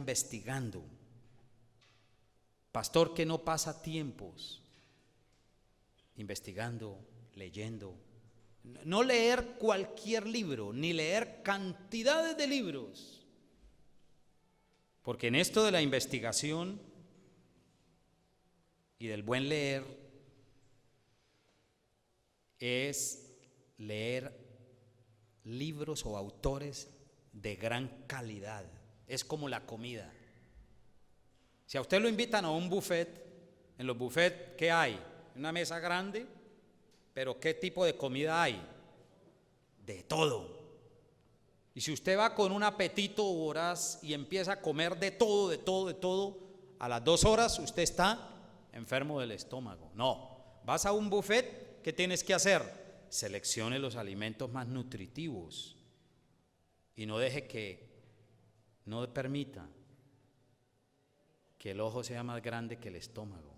investigando. Pastor que no pasa tiempos investigando, leyendo. No leer cualquier libro, ni leer cantidades de libros. Porque en esto de la investigación y del buen leer es leer libros o autores de gran calidad. Es como la comida. Si a usted lo invitan a un buffet, en los buffets, ¿qué hay? Una mesa grande, pero ¿qué tipo de comida hay? De todo. Y si usted va con un apetito voraz y empieza a comer de todo, a las 2 horas usted está enfermo del estómago. No, vas a un buffet, ¿qué tienes que hacer? Seleccione los alimentos más nutritivos y no permita que el ojo sea más grande que el estómago.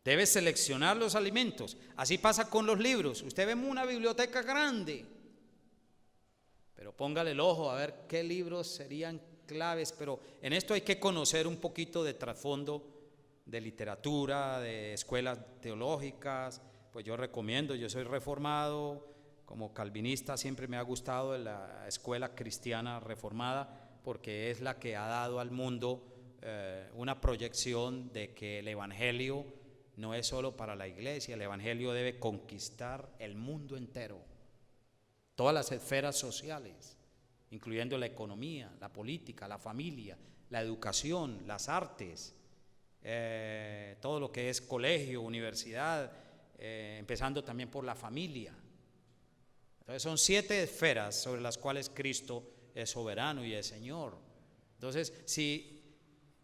Debe seleccionar los alimentos. Así pasa con los libros. Usted ve una biblioteca grande, pero póngale el ojo a ver qué libros serían claves. Pero en esto hay que conocer un poquito de trasfondo de literatura, de escuelas teológicas. Pues yo recomiendo, yo soy reformado, como calvinista siempre me ha gustado la escuela cristiana reformada, porque es la que ha dado al mundo una proyección de que el evangelio no es solo para la iglesia, el evangelio debe conquistar el mundo entero, todas las esferas sociales, incluyendo la economía, la política, la familia, la educación, las artes, todo lo que es colegio, universidad, empezando también por la familia. Entonces son 7 esferas sobre las cuales Cristo es soberano y es Señor. Entonces, si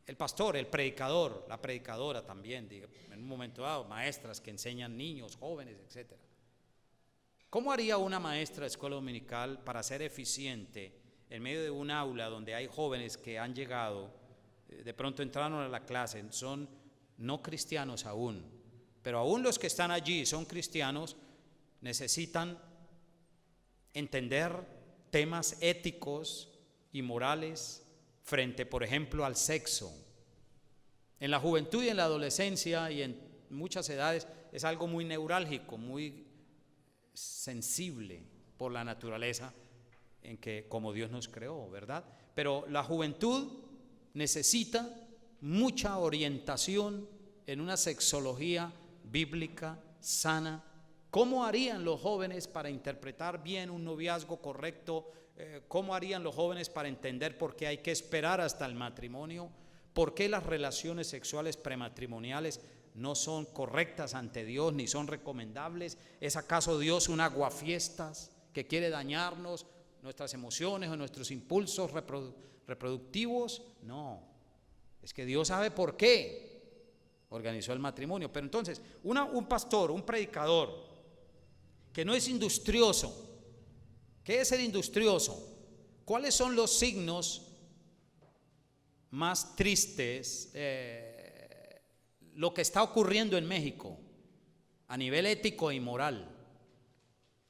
el pastor, el predicador, la predicadora también, en un momento dado, maestras que enseñan niños, jóvenes, etc. ¿Cómo haría una maestra de escuela dominical para ser eficiente en medio de un aula donde hay jóvenes que han llegado, de pronto entraron a la clase, son no cristianos aún, pero aún los que están allí son cristianos, necesitan entender temas éticos y morales frente, por ejemplo, al sexo? En la juventud y en la adolescencia y en muchas edades es algo muy neurálgico, muy sensible por la naturaleza en que como Dios nos creó, ¿verdad? Pero la juventud necesita mucha orientación en una sexología bíblica sana. ¿Cómo harían los jóvenes para interpretar bien un noviazgo correcto? ¿Cómo harían los jóvenes para entender por qué hay que esperar hasta el matrimonio? ¿Por qué las relaciones sexuales prematrimoniales no son correctas ante Dios ni son recomendables? ¿Es acaso Dios un aguafiestas que quiere dañarnos nuestras emociones o nuestros impulsos reproductivos? No, es que Dios sabe por qué organizó el matrimonio. Pero entonces, un pastor, un predicador que no es industrioso, ¿qué es ser industrioso? ¿Cuáles son los signos más tristes? Lo que está ocurriendo en México a nivel ético y moral,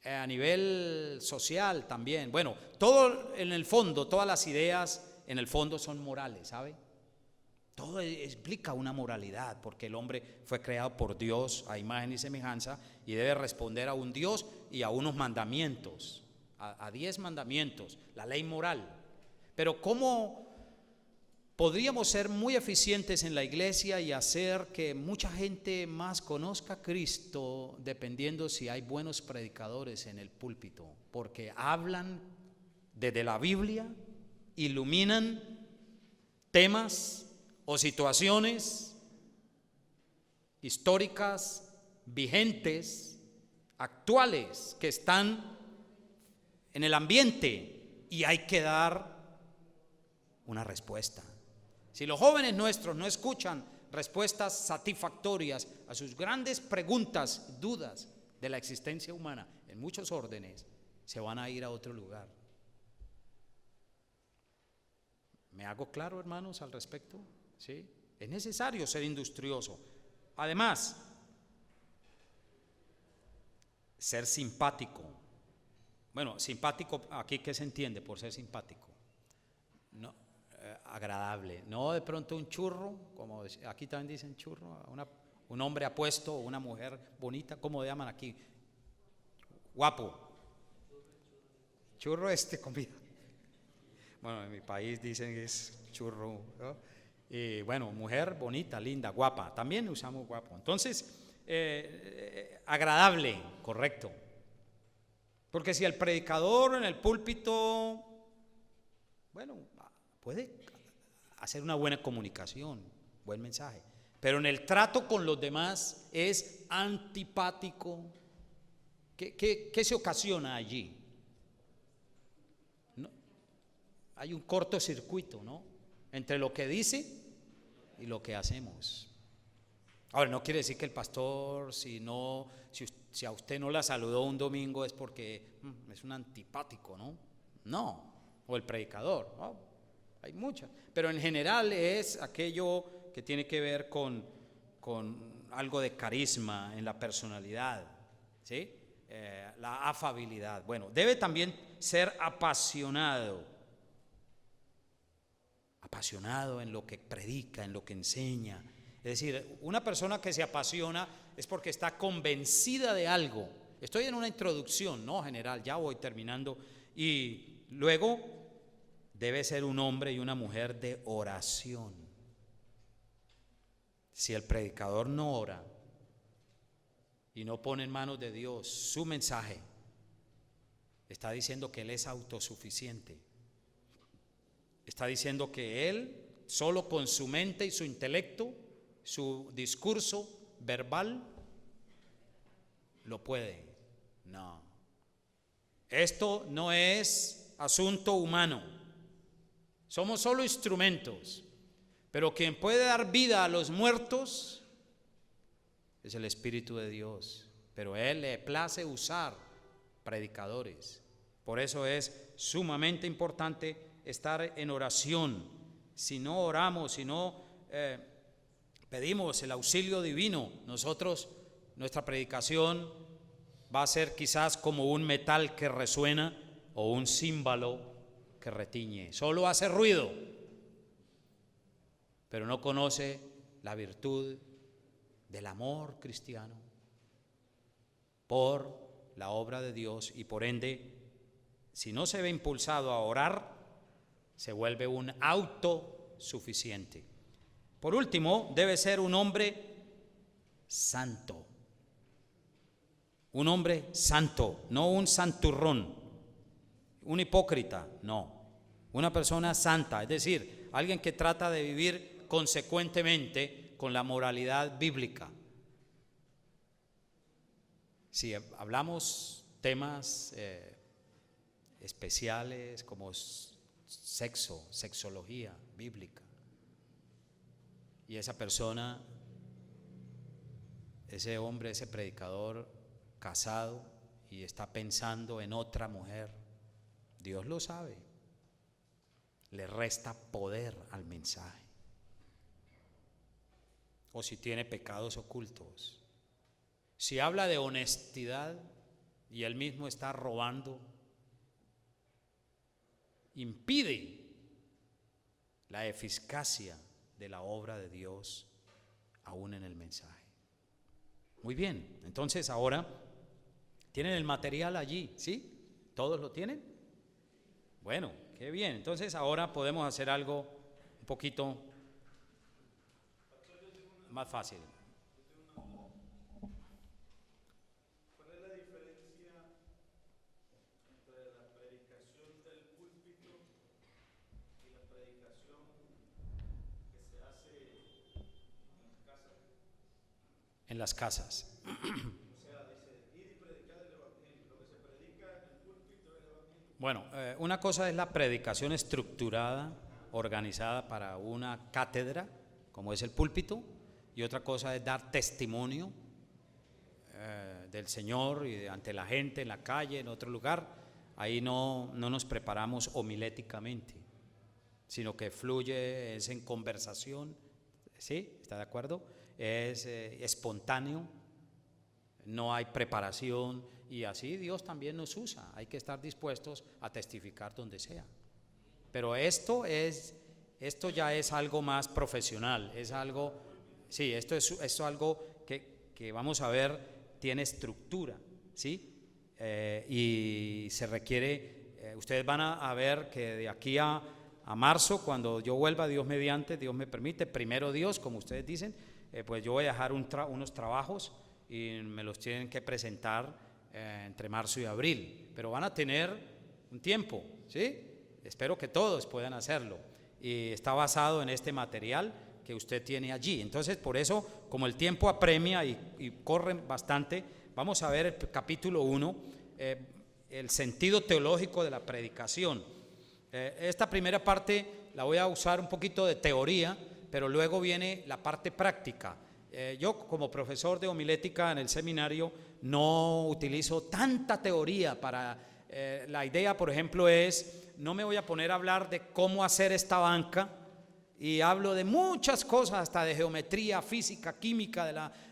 a nivel social también. Bueno, todo en el fondo, todas las ideas en el fondo son morales, ¿sabe? Todo explica una moralidad, porque el hombre fue creado por Dios a imagen y semejanza y debe responder a un Dios y a unos mandamientos, a 10 mandamientos, la ley moral. Pero ¿cómo podríamos ser muy eficientes en la iglesia y hacer que mucha gente más conozca a Cristo dependiendo si hay buenos predicadores en el púlpito? Porque hablan desde la Biblia, iluminan temas o situaciones históricas, vigentes, actuales, que están en el ambiente, y hay que dar una respuesta. Si los jóvenes nuestros no escuchan respuestas satisfactorias a sus grandes preguntas, dudas de la existencia humana en muchos órdenes, se van a ir a otro lugar. ¿Me hago claro, hermanos, al respecto? ¿Sí? Es necesario ser industrioso. Además, ser simpático. Bueno, simpático, aquí, ¿qué se entiende por ser simpático? no, agradable, no de pronto un churro, como aquí también dicen churro, un hombre apuesto o una mujer bonita, ¿cómo llaman aquí? Guapo. Churro comida. Bueno, en mi país dicen que es churro, ¿no? Y bueno, mujer bonita, linda, guapa, también usamos guapo. Entonces, agradable, correcto. Porque si el predicador en el púlpito, bueno, puede hacer una buena comunicación, buen mensaje, pero en el trato con los demás es antipático, ¿qué se ocasiona allí? ¿No? Hay un cortocircuito, ¿no?, entre lo que dice y lo que hacemos. Ahora, no quiere decir que el pastor, si a usted no la saludó un domingo es porque es un antipático, ¿no? No, o el predicador, ¿no? Hay muchas, pero en general es aquello que tiene que ver con algo de carisma en la personalidad, ¿sí? La afabilidad. Bueno, debe también ser apasionado en lo que predica, en lo que enseña. Es decir, una persona que se apasiona es porque está convencida de algo. Estoy en una introducción, ¿no?, general, ya voy terminando. Y luego debe ser un hombre y una mujer de oración. Si el predicador no ora y no pone en manos de Dios su mensaje, está diciendo que él es autosuficiente. Está diciendo que él, solo con su mente y su intelecto, su discurso verbal, lo puede. No. Esto no es asunto humano. Somos solo instrumentos. Pero quien puede dar vida a los muertos es el Espíritu de Dios. Pero a Él le place usar predicadores. Por eso es sumamente importante estar en oración. Si no oramos, si no pedimos el auxilio divino, nuestra predicación va a ser quizás como un metal que resuena o un címbalo que retiñe. Solo hace ruido, pero no conoce la virtud del amor cristiano por la obra de Dios, y por ende, si no se ve impulsado a orar, se vuelve un autosuficiente. Por último, debe ser un hombre santo. Un hombre santo, no un santurrón, un hipócrita, no. Una persona santa, es decir, alguien que trata de vivir consecuentemente con la moralidad bíblica. Si hablamos temas especiales como sexología bíblica, y esa persona, ese hombre, ese predicador casado y está pensando en otra mujer, Dios lo sabe, le resta poder al mensaje. O si tiene pecados ocultos, si habla de honestidad y él mismo está robando, impide la eficacia de la obra de Dios aún en el mensaje. Muy bien, entonces ahora tienen el material allí, ¿sí? ¿Todos lo tienen? Bueno, qué bien. Entonces ahora podemos hacer algo un poquito más fácil. ¿Cuál es la diferencia entre la predicación del púlpito y la predicación que se hace en las casas? En las casas. O sea, dice, ir y predicar el evangelio. Lo que se predica en el púlpito es el evangelio. Bueno, una cosa es la predicación estructurada, organizada para una cátedra, como es el púlpito, y otra cosa es dar testimonio del Señor y ante la gente en la calle, en otro lugar. Ahí no nos preparamos homiléticamente, sino que fluye, es en conversación, ¿sí? ¿Está de acuerdo? Es espontáneo, no hay preparación, y así Dios también nos usa. Hay que estar dispuestos a testificar donde sea. pero esto ya es algo más profesional, es algo, sí, esto es algo que vamos a ver, tiene estructura, ¿sí? Y se requiere, ustedes van a ver que de aquí a marzo, cuando yo vuelva, Dios mediante, Dios me permite, primero Dios, como ustedes dicen, pues yo voy a dejar unos trabajos y me los tienen que presentar entre marzo y abril, pero van a tener un tiempo, ¿sí? Espero que todos puedan hacerlo, y está basado en este material que usted tiene allí. Entonces, por eso, como el tiempo apremia y corren bastante, vamos a ver el capítulo 1, el sentido teológico de la predicación. Esta primera parte la voy a usar un poquito de teoría, pero luego viene la parte práctica. Yo, como profesor de homilética en el seminario, no utilizo tanta teoría para... la idea, por ejemplo, es, no me voy a poner a hablar de cómo hacer esta banca, y hablo de muchas cosas, hasta de geometría, física, química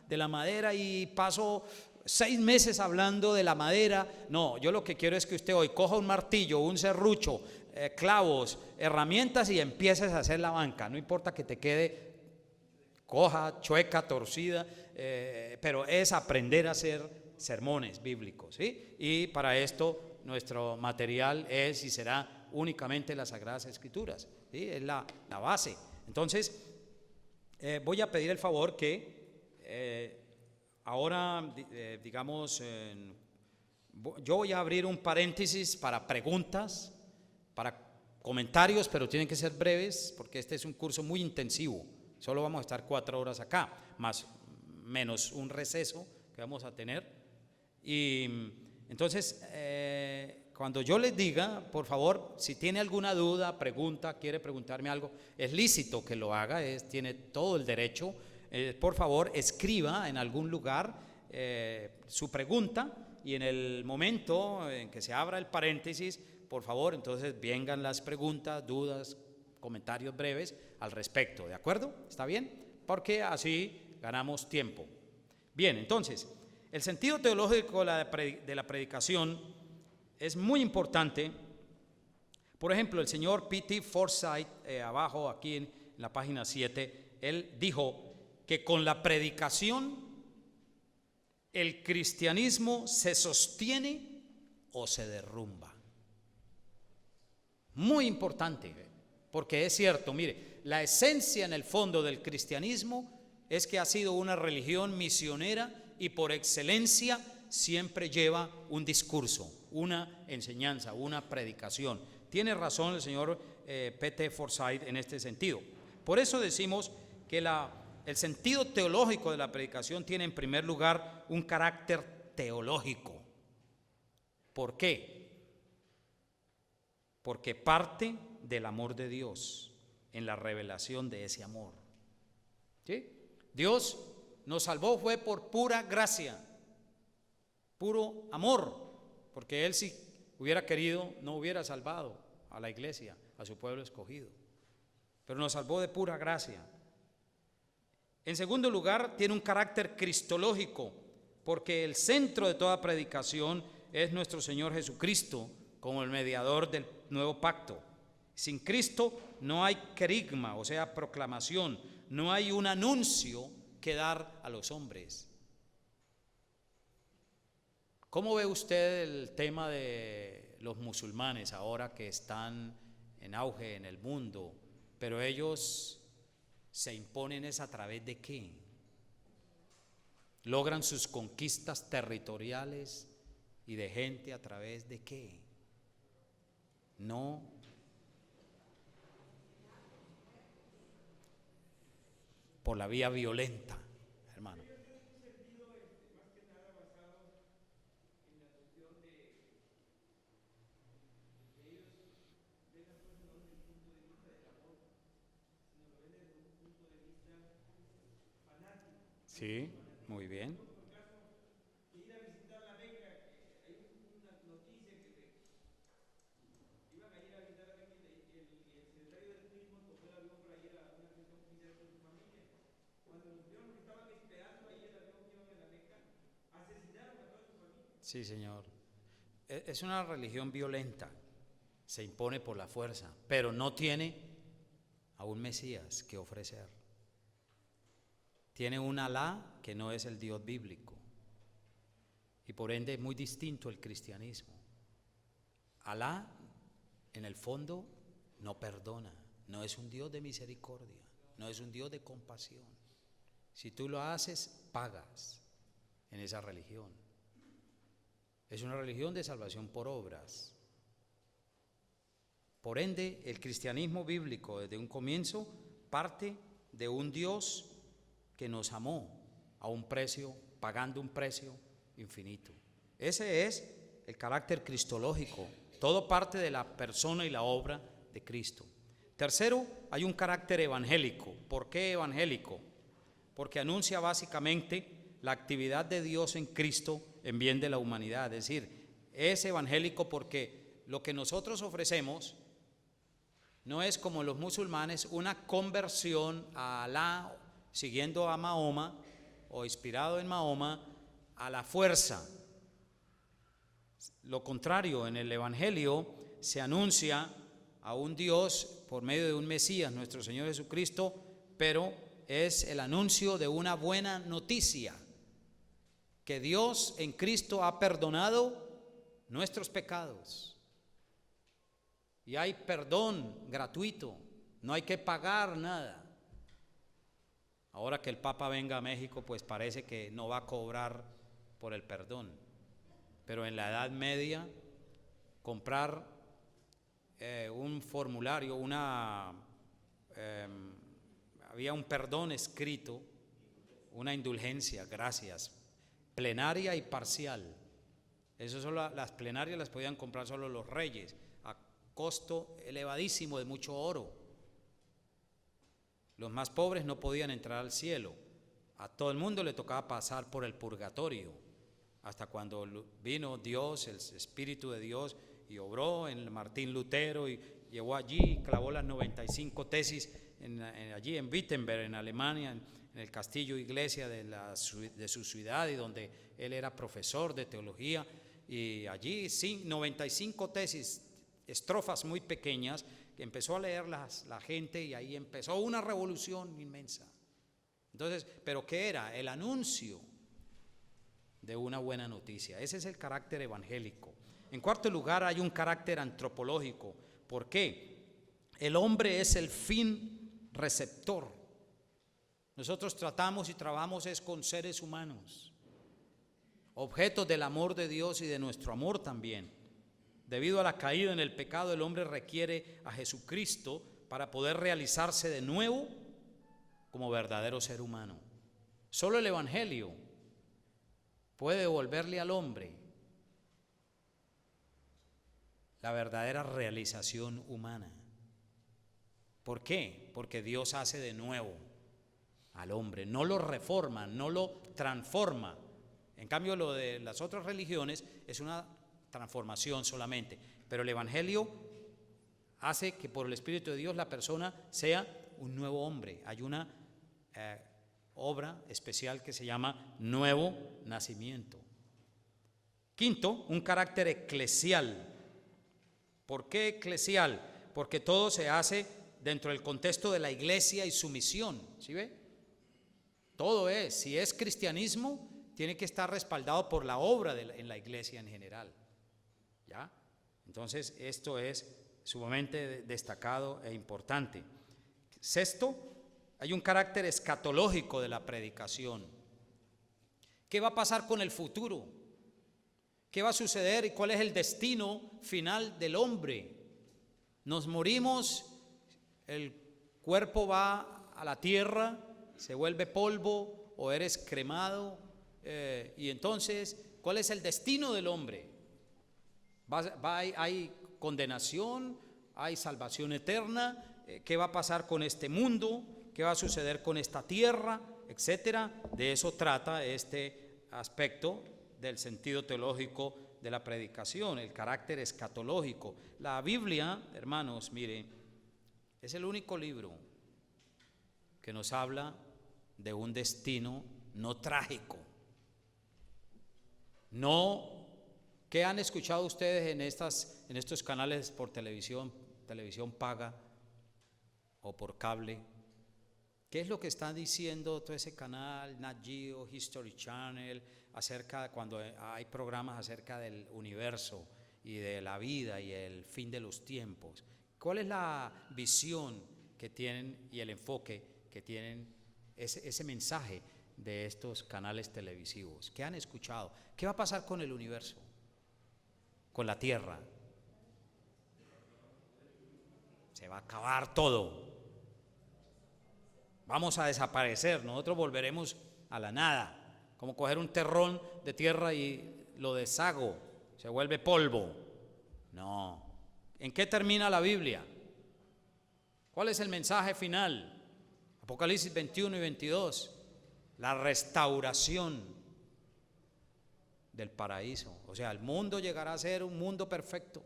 de la madera, y paso 6 meses hablando de la madera. No, yo lo que quiero es que usted hoy coja un martillo, un serrucho, clavos, herramientas, y empieces a hacer la banca. No importa que te quede coja, chueca, torcida, pero es aprender a hacer sermones bíblicos, ¿sí? Y para esto nuestro material es y será únicamente las Sagradas Escrituras, ¿sí? Es la base. Entonces, voy a pedir el favor que ahora, digamos, yo voy a abrir un paréntesis para preguntas, para comentarios, pero tienen que ser breves, porque este es un curso muy intensivo. Solo vamos a estar 4 horas acá, menos un receso que vamos a tener. Y entonces, cuando yo les diga, por favor, si tiene alguna duda, pregunta, quiere preguntarme algo, es lícito que lo haga, tiene todo el derecho. Por favor, escriba en algún lugar su pregunta, y en el momento en que se abra el paréntesis, por favor, entonces vengan las preguntas, dudas, comentarios breves al respecto, ¿de acuerdo? ¿Está bien? Porque así ganamos tiempo. Bien, entonces, el sentido teológico de la predicación es muy importante. Por ejemplo, el señor P.T. Forsyth, abajo aquí en la página 7, él dijo que con la predicación el cristianismo se sostiene o se derrumba. Muy importante, porque es cierto, mire, la esencia en el fondo del cristianismo es que ha sido una religión misionera, y por excelencia siempre lleva un discurso, una enseñanza, una predicación. Tiene razón el señor P.T. Forsyth en este sentido. Por eso decimos que el sentido teológico de la predicación tiene en primer lugar un carácter teológico. ¿Por qué? Porque parte del amor de Dios en la revelación de ese amor. ¿Sí? Dios nos salvó fue por pura gracia, puro amor, porque Él, si hubiera querido, no hubiera salvado a la iglesia, a su pueblo escogido, pero nos salvó de pura gracia. En segundo lugar, tiene un carácter cristológico, porque el centro de toda predicación es nuestro Señor Jesucristo como el mediador del nuevo pacto. Sin Cristo no hay querigma, o sea, proclamación, no hay un anuncio que dar a los hombres. ¿Cómo ve usted el tema de los musulmanes ahora que están en auge en el mundo, pero ellos se imponen es a través de qué? ¿Logran sus conquistas territoriales y de gente a través de qué? No. Por la vía violenta, hermano. Sí, muy bien. Sí, señor. Es una religión violenta. se impone por la fuerza, pero no tiene a un Mesías que ofrecer. Tiene un Alá que no es el Dios bíblico, y por ende es muy distinto el cristianismo. Alá, en el fondo, no perdona, no es un Dios de misericordia, no es un Dios de compasión. Si tú lo haces, pagas en esa religión. Es una religión de salvación por obras. Por ende, el cristianismo bíblico desde un comienzo parte de un Dios que nos amó a un precio, pagando un precio infinito. Ese es el carácter cristológico. Todo parte de la persona y la obra de Cristo. Tercero, hay un carácter evangélico. ¿Por qué evangélico? Porque anuncia básicamente la actividad de Dios en Cristo en bien de la humanidad. Es decir, es evangélico porque lo que nosotros ofrecemos no es como los musulmanes una conversión a Alá, siguiendo a Mahoma o inspirado en Mahoma, a la fuerza. Lo contrario, en el Evangelio se anuncia a un Dios por medio de un Mesías, nuestro Señor Jesucristo, pero es el anuncio de una buena noticia, que Dios en Cristo ha perdonado nuestros pecados. Y hay perdón gratuito, no hay que pagar nada. Ahora que el Papa venga a México, pues parece que no va a cobrar por el perdón. Pero en la Edad Media, comprar un formulario, había un perdón escrito, una indulgencia, gracias, plenaria y parcial. Eso solo, las plenarias las podían comprar solo los reyes, a costo elevadísimo de mucho oro. Los más pobres no podían entrar al cielo. A todo el mundo le tocaba pasar por el purgatorio, hasta cuando vino Dios, el Espíritu de Dios, y obró en Martín Lutero, y llegó allí, clavó las 95 tesis allí en Wittenberg, en Alemania, en el castillo iglesia de su ciudad, y donde él era profesor de teología, y allí 95 tesis, estrofas muy pequeñas, que empezó a leerlas la gente, y ahí empezó una revolución inmensa. Entonces, ¿pero qué era? El anuncio de una buena noticia. Ese es el carácter evangélico. En cuarto lugar, hay un carácter antropológico. ¿Por qué? El hombre es el fin receptor. Nosotros tratamos y trabajamos es con seres humanos, objetos del amor de Dios y de nuestro amor también. Debido a la caída en el pecado, el hombre requiere a Jesucristo para poder realizarse de nuevo como verdadero ser humano. Solo el Evangelio puede devolverle al hombre la verdadera realización humana. ¿Por qué? Porque Dios hace de nuevo al hombre, no lo reforma, no lo transforma. En cambio, lo de las otras religiones es una transformación solamente, pero el Evangelio hace que por el Espíritu de Dios la persona sea un nuevo hombre. Hay una obra especial que se llama nuevo nacimiento. Quinto, un carácter eclesial. ¿Por qué eclesial? Porque todo se hace dentro del contexto de la iglesia y su misión. ¿Sí ve? Todo es, si es cristianismo, tiene que estar respaldado por la obra en la iglesia en general. ¿Ya? Entonces, esto es sumamente destacado e importante. Sexto, hay un carácter escatológico de la predicación. ¿Qué va a pasar con el futuro? ¿Qué va a suceder y cuál es el destino final del hombre? Nos morimos, el cuerpo va a la tierra, se vuelve polvo o eres cremado, y entonces, ¿cuál es el destino del hombre? ¿Hay condenación? ¿Hay salvación eterna? ¿Qué va a pasar con este mundo? ¿Qué va a suceder con esta tierra? Etcétera. De eso trata este aspecto del sentido teológico de la predicación, el carácter escatológico. La Biblia, hermanos, mire, es el único libro que nos habla de un destino no trágico, no ¿Qué han escuchado ustedes en estos canales por televisión paga o por cable? ¿Qué es lo que está diciendo todo ese canal, Nat Geo, History Channel, acerca cuando hay programas acerca del universo y de la vida y el fin de los tiempos? ¿Cuál es la visión que tienen y el enfoque que tienen ese mensaje de estos canales televisivos? ¿Qué han escuchado? ¿Qué va a pasar con el universo? ¿Con la Tierra? Se va a acabar todo. Vamos a desaparecer, nosotros volveremos a la nada, como coger un terrón de tierra y lo deshago, se vuelve polvo. No. ¿En qué termina la Biblia? ¿Cuál es el mensaje final? Apocalipsis 21 y 22, la restauración del paraíso. O sea, el mundo llegará a ser un mundo perfecto,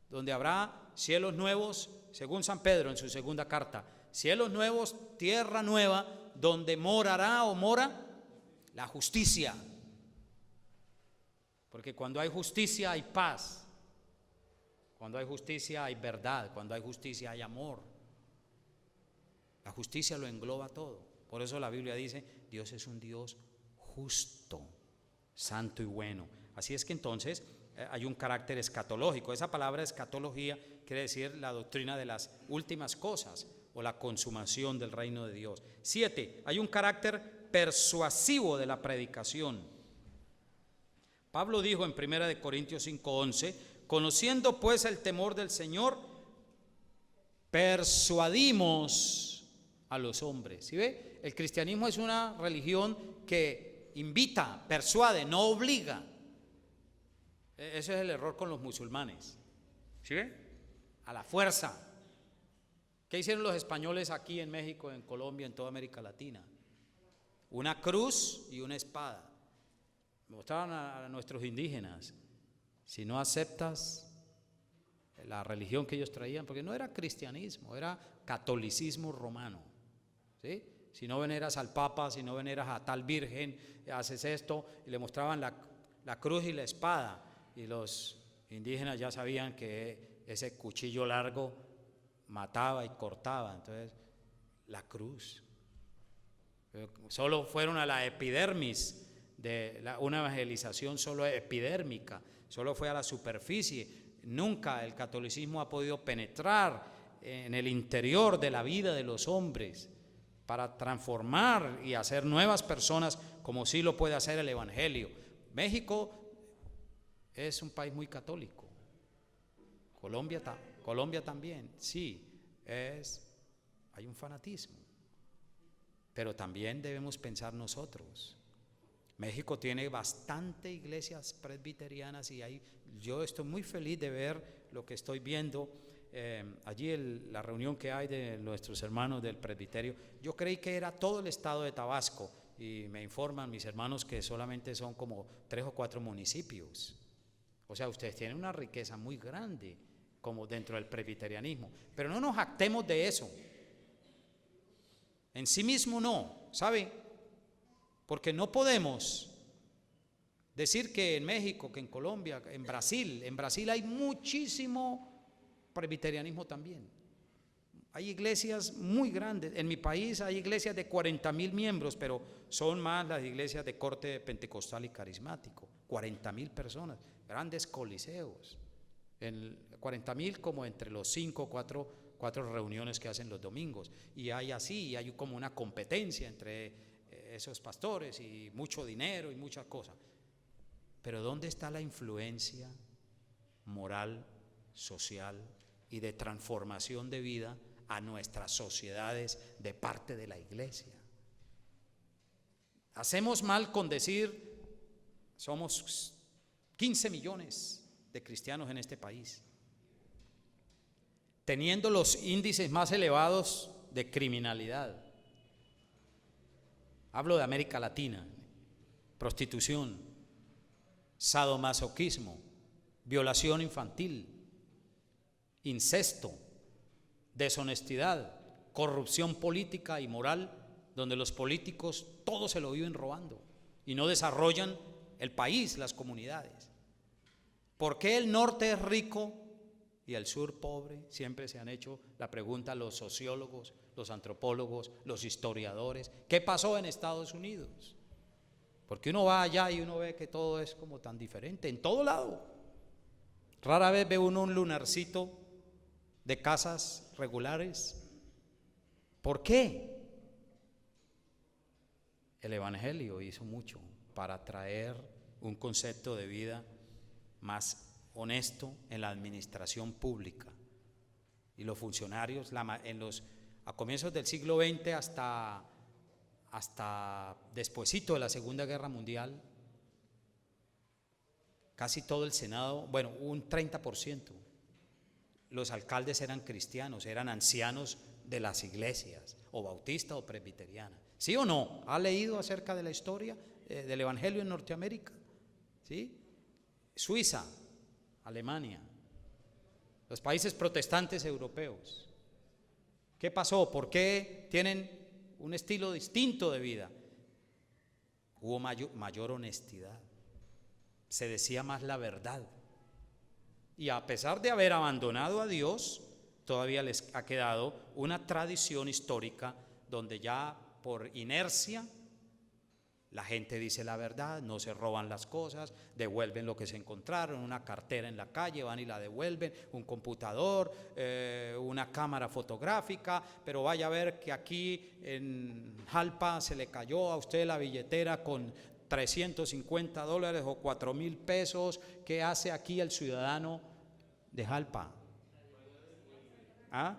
donde habrá cielos nuevos, según San Pedro en su segunda carta, cielos nuevos, tierra nueva, donde morará o mora la justicia. Porque cuando hay justicia hay paz, cuando hay justicia hay verdad, cuando hay justicia hay amor. La justicia lo engloba todo. Por eso la Biblia dice, Dios es un Dios justo, santo y bueno. Así es que entonces hay un carácter escatológico. Esa palabra escatología quiere decir la doctrina de las últimas cosas o la consumación del reino de Dios. 7, hay un carácter persuasivo de la predicación. Pablo dijo en 1 Corintios 5:11, conociendo pues el temor del Señor, persuadimos a los hombres. ¿Sí ve? El cristianismo es una religión que invita, persuade, no obliga. Ese es el error con los musulmanes. ¿Sí ve? A la fuerza. ¿Qué hicieron los españoles aquí en México, en Colombia, en toda América Latina? Una cruz y una espada. Mostraron a nuestros indígenas, si no aceptas la religión que ellos traían, porque no era cristianismo, era catolicismo romano, ¿sí? Si no veneras al Papa, si no veneras a tal virgen, haces esto, y le mostraban la cruz y la espada, y los indígenas ya sabían que ese cuchillo largo mataba y cortaba. Entonces, la cruz. Solo fueron a la epidermis de una evangelización solo epidérmica, solo fue a la superficie. Nunca el catolicismo ha podido penetrar en el interior de la vida de los hombres para transformar y hacer nuevas personas, como sí lo puede hacer el evangelio. México es un país muy católico. Colombia también, sí, hay un fanatismo, pero también debemos pensar nosotros. México tiene bastante iglesias presbiterianas y yo estoy muy feliz de ver lo que estoy viendo allí, la reunión que hay de nuestros hermanos del presbiterio. Yo creí que era todo el estado de Tabasco y me informan mis hermanos que solamente son como 3 o 4 municipios. O sea, ustedes tienen una riqueza muy grande como dentro del presbiterianismo, pero no nos jactemos de eso. En sí mismo no, ¿sabe? Porque no podemos decir que en México, que en Colombia, en Brasil hay muchísimo presbiterianismo también. Hay iglesias muy grandes. En mi país hay iglesias de 40,000 miembros, pero son más las iglesias de corte pentecostal y carismático. 40,000 personas, grandes coliseos. 40,000 como entre los 5 o 4 reuniones que hacen los domingos. Y hay como una competencia entre esos pastores y mucho dinero y muchas cosas. Pero ¿dónde está la influencia moral, social y de transformación de vida a nuestras sociedades de parte de la iglesia? Hacemos mal con decir somos 15 millones de cristianos en este país, teniendo los índices más elevados de criminalidad. Hablo de América Latina: prostitución, sadomasoquismo, violación infantil, incesto, deshonestidad, corrupción política y moral, donde los políticos todo se lo viven robando y no desarrollan el país, las comunidades. ¿Por qué el norte es rico y el sur pobre? Siempre se han hecho la pregunta los sociólogos, los antropólogos, los historiadores. ¿Qué pasó en Estados Unidos? Porque uno va allá y uno ve que todo es como tan diferente, en todo lado. Rara vez ve uno un lunarcito de casas regulares. ¿Por qué? El Evangelio hizo mucho para traer un concepto de vida más honesto en la administración pública. Y los funcionarios, a comienzos del siglo XX hasta despuesito de la Segunda Guerra Mundial, casi todo el Senado, bueno, un 30%, los alcaldes eran cristianos, eran ancianos de las iglesias, o bautistas o presbiterianas. ¿Sí o no? ¿Ha leído acerca de la historia del Evangelio en Norteamérica? ¿Sí? Suiza, Alemania, los países protestantes europeos. ¿Qué pasó? ¿Por qué tienen un estilo distinto de vida? Hubo mayor honestidad, se decía más la verdad. Y a pesar de haber abandonado a Dios, todavía les ha quedado una tradición histórica donde ya por inercia la gente dice la verdad, no se roban las cosas, devuelven lo que se encontraron, una cartera en la calle, van y la devuelven, un computador, una cámara fotográfica, pero vaya a ver que aquí en Jalpa se le cayó a usted la billetera con $350 o 4,000 pesos. ¿Qué hace aquí el ciudadano de Jalpa? ¿Ah?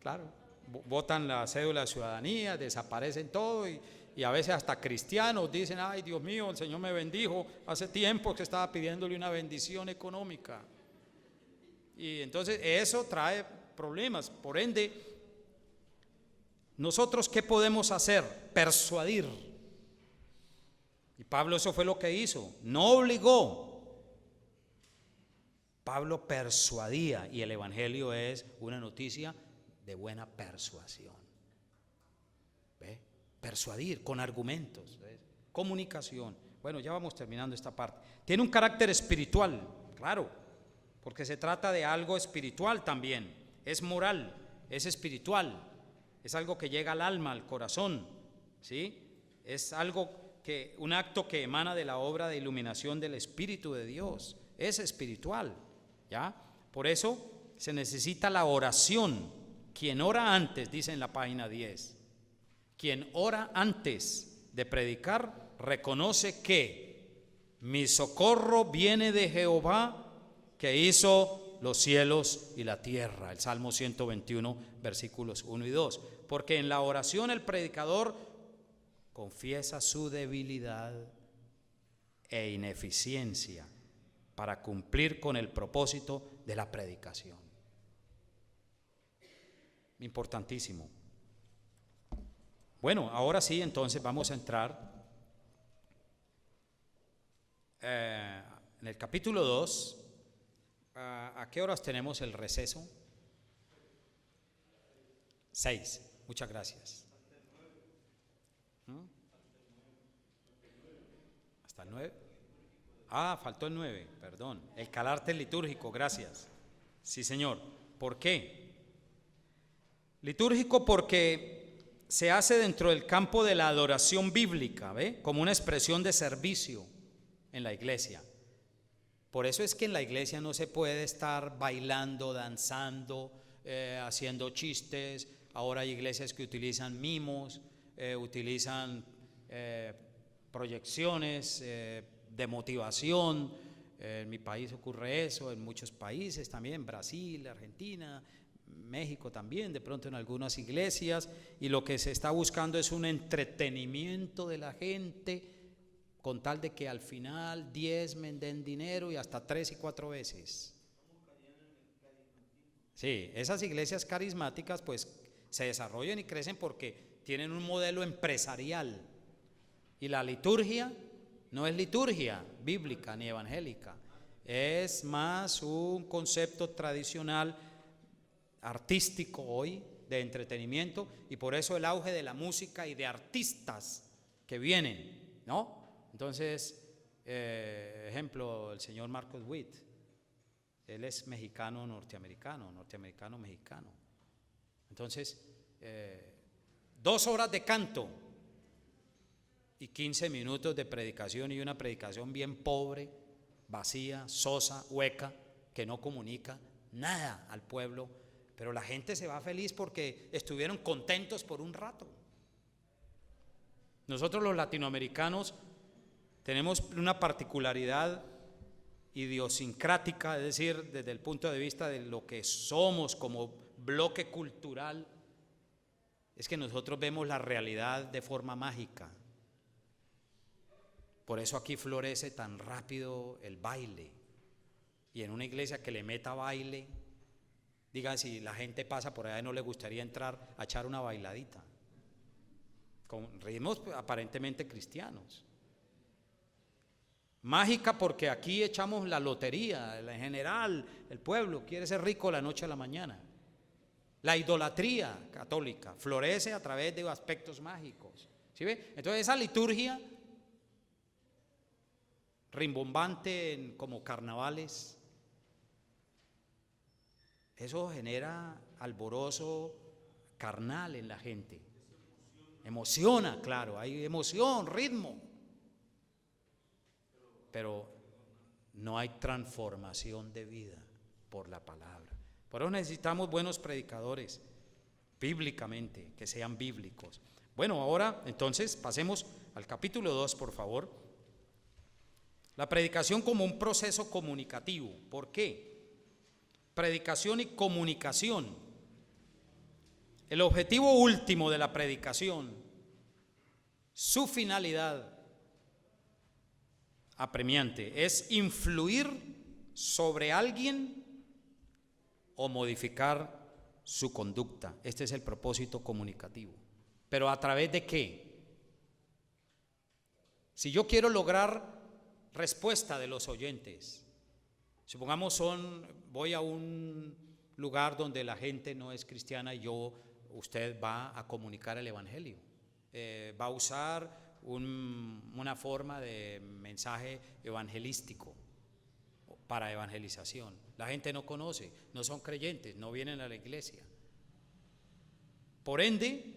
Claro. Botan la cédula de ciudadanía, desaparecen todo y a veces hasta cristianos dicen: ay, Dios mío, el Señor me bendijo hace tiempo que estaba pidiéndole una bendición económica. Y entonces eso trae problemas. Por ende, nosotros ¿qué podemos hacer? Persuadir. Y Pablo eso fue lo que hizo, no obligó. Pablo persuadía, y el Evangelio es una noticia de buena persuasión. ¿Ve? Persuadir con argumentos, ¿ves? Comunicación. Bueno, ya vamos terminando esta parte. Tiene un carácter espiritual, claro, porque se trata de algo espiritual también. Es moral, es espiritual, es algo que llega al alma, al corazón, ¿sí? Es un acto que emana de la obra de iluminación del Espíritu de Dios. Es espiritual, ¿ya? Por eso se necesita la oración. Quien ora antes, dice en la página 10, quien ora antes de predicar reconoce que mi socorro viene de Jehová, que hizo los cielos y la tierra. El Salmo 121, versículos 1 y 2. Porque en la oración el predicador confiesa su debilidad e ineficiencia para cumplir con el propósito de la predicación. Importantísimo. Bueno, ahora sí, entonces vamos a entrar en el capítulo 2. ¿A qué horas tenemos el receso? 6. Muchas gracias. ¿Hasta el 9? Ah, faltó el 9, perdón. El carácter litúrgico, gracias. Sí, señor. ¿Por qué? Litúrgico porque se hace dentro del campo de la adoración bíblica, ¿ve? Como una expresión de servicio en la iglesia. Por eso es que en la iglesia no se puede estar bailando, danzando, haciendo chistes. Ahora hay iglesias que utilizan mimos, utilizan proyecciones de motivación. En mi país ocurre eso, en muchos países también, Brasil, Argentina, México también, de pronto en algunas iglesias, y lo que se está buscando es un entretenimiento de la gente con tal de que al final diezmen, den dinero y hasta 3 y 4 veces. Sí, esas iglesias carismáticas pues se desarrollan y crecen porque tienen un modelo empresarial, y la liturgia no es liturgia bíblica ni evangélica, es más un concepto tradicional artístico hoy, de entretenimiento, y por eso el auge de la música y de artistas que vienen, ¿no? Entonces, Ejemplo, el señor Marcos Witt. Él es mexicano, norteamericano. Entonces, 2 horas de canto y 15 minutos de predicación, y una predicación bien pobre, vacía, sosa, hueca, que no comunica nada al pueblo, pero la gente se va feliz porque estuvieron contentos por un rato. Nosotros los latinoamericanos tenemos una particularidad idiosincrática, es decir, desde el punto de vista de lo que somos como bloque cultural, es que nosotros vemos la realidad de forma mágica. Por eso aquí florece tan rápido el baile. Y en una iglesia que le meta baile, digan, si la gente pasa por allá y no le gustaría entrar a echar una bailadita, con ritmos aparentemente cristianos. Mágica porque aquí echamos la lotería, en general el pueblo quiere ser rico de la noche a la mañana. La idolatría católica florece a través de aspectos mágicos. ¿Sí ve? Entonces esa liturgia rimbombante como carnavales, eso genera alborozo carnal en la gente. Emociona, claro, hay emoción, ritmo. Pero no hay transformación de vida por la palabra. Por eso necesitamos buenos predicadores, bíblicamente, que sean bíblicos. Bueno, ahora entonces pasemos al capítulo 2, por favor. La predicación como un proceso comunicativo. ¿Por qué? Predicación y comunicación. El objetivo último de la predicación, su finalidad apremiante, es influir sobre alguien o modificar su conducta. Este es el propósito comunicativo. ¿Pero a través de qué? Si yo quiero lograr respuesta de los oyentes, supongamos voy a un lugar donde la gente no es cristiana y usted va a comunicar el evangelio, va a usar una forma de mensaje evangelístico para evangelización. La gente no conoce, no son creyentes, no vienen a la iglesia. Por ende,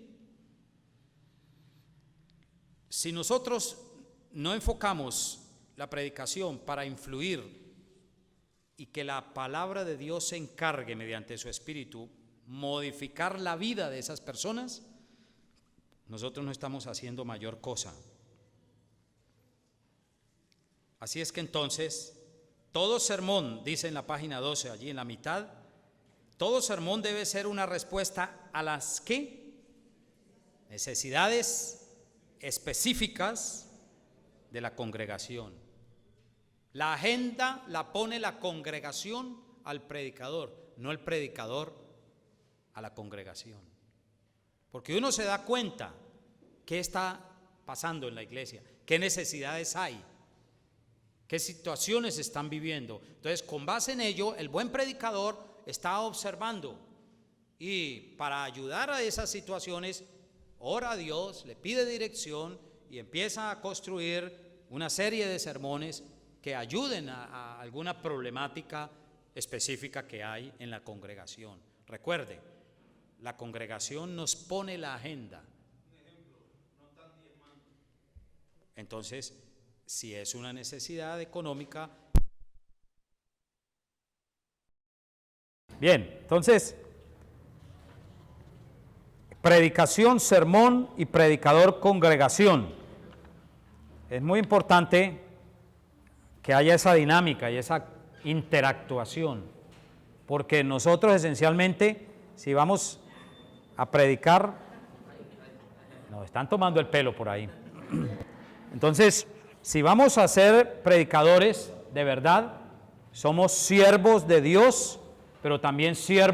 si nosotros no enfocamos la predicación para influir y que la palabra de Dios se encargue mediante su espíritu modificar la vida de esas personas, nosotros no estamos haciendo mayor cosa. Así es que entonces, todo sermón, dice en la página 12, allí en la mitad, todo sermón debe ser una respuesta a las ¿qué? Necesidades específicas de la congregación. La agenda la pone la congregación al predicador, no el predicador a la congregación. Porque uno se da cuenta qué está pasando en la iglesia, qué necesidades hay, qué situaciones están viviendo. Entonces, con base en ello, el buen predicador está observando y para ayudar a esas situaciones, ora a Dios, le pide dirección y empieza a construir una serie de sermones que ayuden a alguna problemática específica que hay en la congregación. Recuerde, la congregación nos pone la agenda. Un ejemplo, no están diezmando. Entonces, si es una necesidad económica. Bien, entonces, predicación, sermón y predicador, congregación. Es muy importante que haya esa dinámica y esa interactuación, porque nosotros esencialmente, si vamos a predicar, nos están tomando el pelo por ahí. Entonces, si vamos a ser predicadores de verdad, somos siervos de Dios, pero también siervos